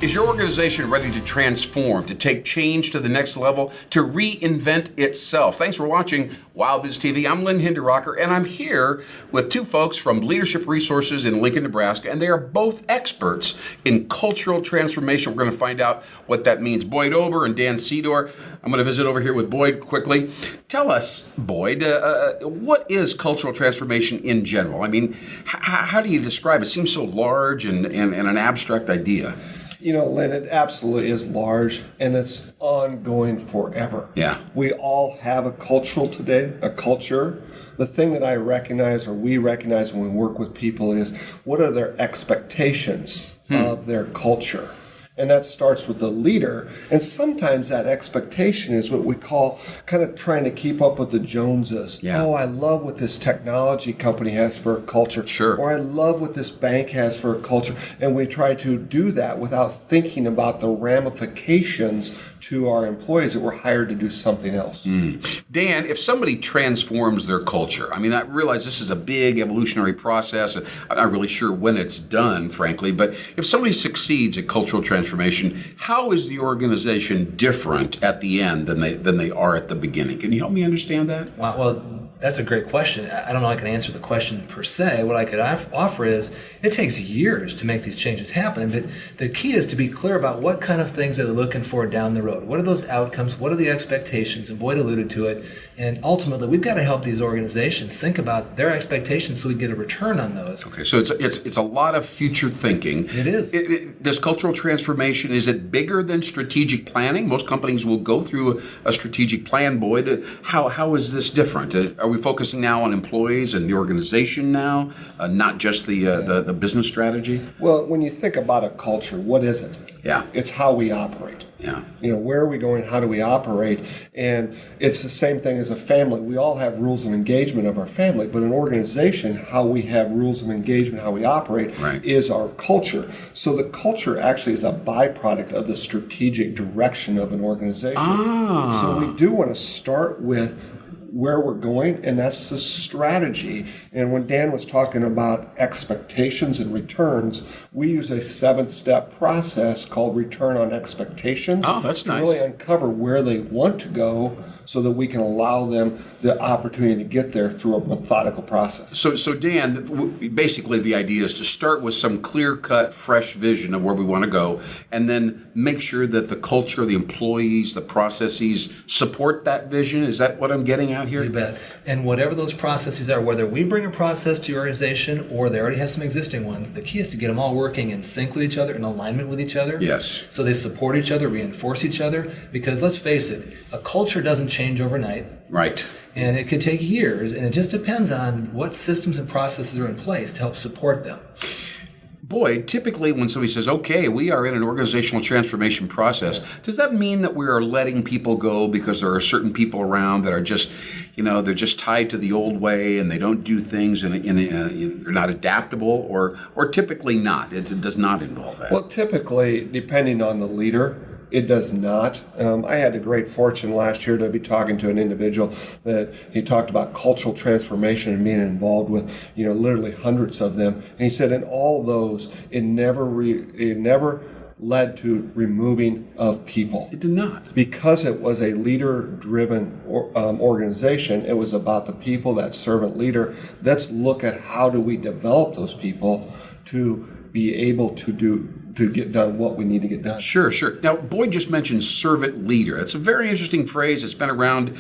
Is your organization ready to transform, to take change to the next level, to reinvent itself? Thanks for watching WowBizTV. I'm Lynn Hinderrocker, and I'm here with two folks from Leadership Resources in Lincoln, Nebraska, and they are both experts in cultural transformation. We're going to find out what that means. Boyd Ober and Dan Seedor. I'm going to visit over here with Boyd quickly. Tell us, Boyd, what is cultural transformation in general? I mean, how do you describe it? It seems so large and an abstract idea. You know, Lynn, it absolutely is large, and it's ongoing forever. Yeah. We all have a cultural today, a culture. The thing that I recognize, or we recognize when we work with people, is what are their expectations of their culture? And that starts with the leader. And sometimes that expectation is what we call kind of trying to keep up with the Joneses. Yeah. Oh, I love what this technology company has for a culture. Sure. Or I love what this bank has for a culture. And we try to do that without thinking about the ramifications to our employees that were hired to do something else. Dan, if somebody transforms their culture, I mean, I realize this is a big evolutionary process. I'm not really sure when it's done, frankly, but if somebody succeeds at cultural transformation, how is the organization different at the end than they are at the beginning? Can you help me understand that? Well, that's a great question. I don't know I can answer the question per se. What I could offer is it takes years to make these changes happen, but the key is to be clear about what kind of things they're looking for down the road. What are those outcomes? What are the expectations? And Boyd alluded to it. And ultimately, we've got to help these organizations think about their expectations so we get a return on those. Okay, so it's a lot of future thinking. It is. Does cultural transformation, is it bigger than strategic planning? Most companies will go through a strategic plan, Boyd. How is this different? Are we focusing now on employees and the organization now, not just the business strategy? Well, when you think about a culture, what is it? Yeah. It's how we operate. Yeah. You know, where are we going? How do we operate? And it's the same thing as a family. We all have rules of engagement of our family, but an organization, how we have rules of engagement, how we operate, is our culture. So the culture actually is a byproduct of the strategic direction of an organization. So we do want to start with where we're going, and that's the strategy. And when Dan was talking about expectations and returns, we use a 7-step process called return on expectations. Oh, that's nice. To really uncover where they want to go so that we can allow them the opportunity to get there through a methodical process. So Dan, basically the idea is to start with some clear-cut, fresh vision of where we want to go, and then make sure that the culture, the employees, the processes support that vision. Is that what I'm getting at here? You bet. And whatever those processes are, whether we bring a process to your organization or they already have some existing ones, the key is to get them all working in sync with each other, in alignment with each other. Yes. So they support each other, reinforce each other, because let's face it, a culture doesn't change overnight. Right. And it could take years, and it just depends on what systems and processes are in place to help support them. Boyd, typically when somebody says, okay, we are in an organizational transformation process, does that mean that we are letting people go because there are certain people around that are just, they're just tied to the old way and they don't do things and they're not adaptable, or typically not? It does not involve that. Well, typically, depending on the leader, it does not. I had the great fortune last year to be talking to an individual that he talked about cultural transformation and being involved with, literally hundreds of them. And he said in all those, it never led to removing of people. It did not. Because it was a leader-driven organization, it was about the people, that servant leader. Let's look at how do we develop those people to be able to get done what we need to get done. Sure. Now, Boyd just mentioned servant leader. It's a very interesting phrase. It's been around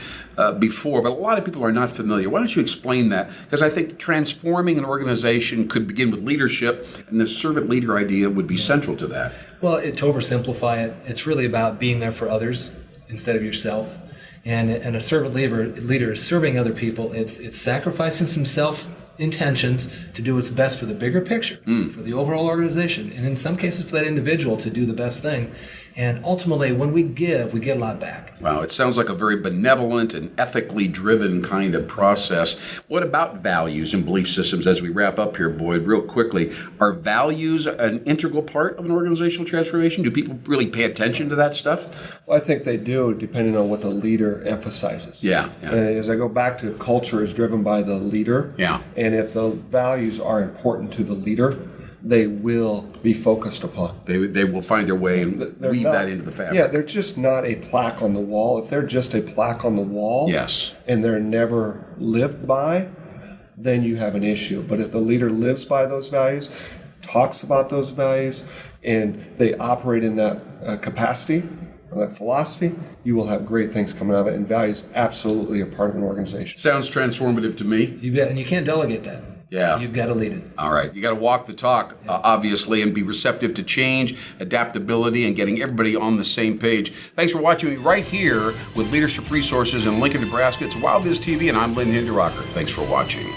before, but a lot of people are not familiar. Why don't you explain that? Because I think transforming an organization could begin with leadership, and the servant leader idea would be central to that. Well, to oversimplify it, it's really about being there for others instead of yourself. And a servant leader is serving other people. It's sacrificing some intentions to do what's best for the bigger picture, for the overall organization, and in some cases for that individual to do the best thing. And ultimately, when we get a lot back. Wow, it sounds like a very benevolent and ethically driven kind of process. What about values and belief systems as we wrap up here, Boyd, real quickly? Are values an integral part of an organizational transformation? Do people really pay attention to that stuff? Well, I think they do, depending on what the leader emphasizes. Yeah. As I go back to culture is driven by the leader. Yeah. And if the values are important to the leader, they will be focused upon. They will find their way and They're weave not- that into the fabric. Yeah, they're just not a plaque on the wall. If they're just a plaque on the wall, Yes. and they're never lived by, then you have an issue. But if the leader lives by those values, talks about those values, and they operate in that capacity, or that philosophy, you will have great things coming out of it. And values absolutely a part of an organization. Sounds transformative to me. You bet, and you can't delegate that. Yeah. You've got to lead it. All right. You got to walk the talk, obviously, and be receptive to change, adaptability, and getting everybody on the same page. Thanks for watching me right here with Leadership Resources in Lincoln, Nebraska. It's WowBizTV, and I'm Lynn Hinderocker. Thanks for watching.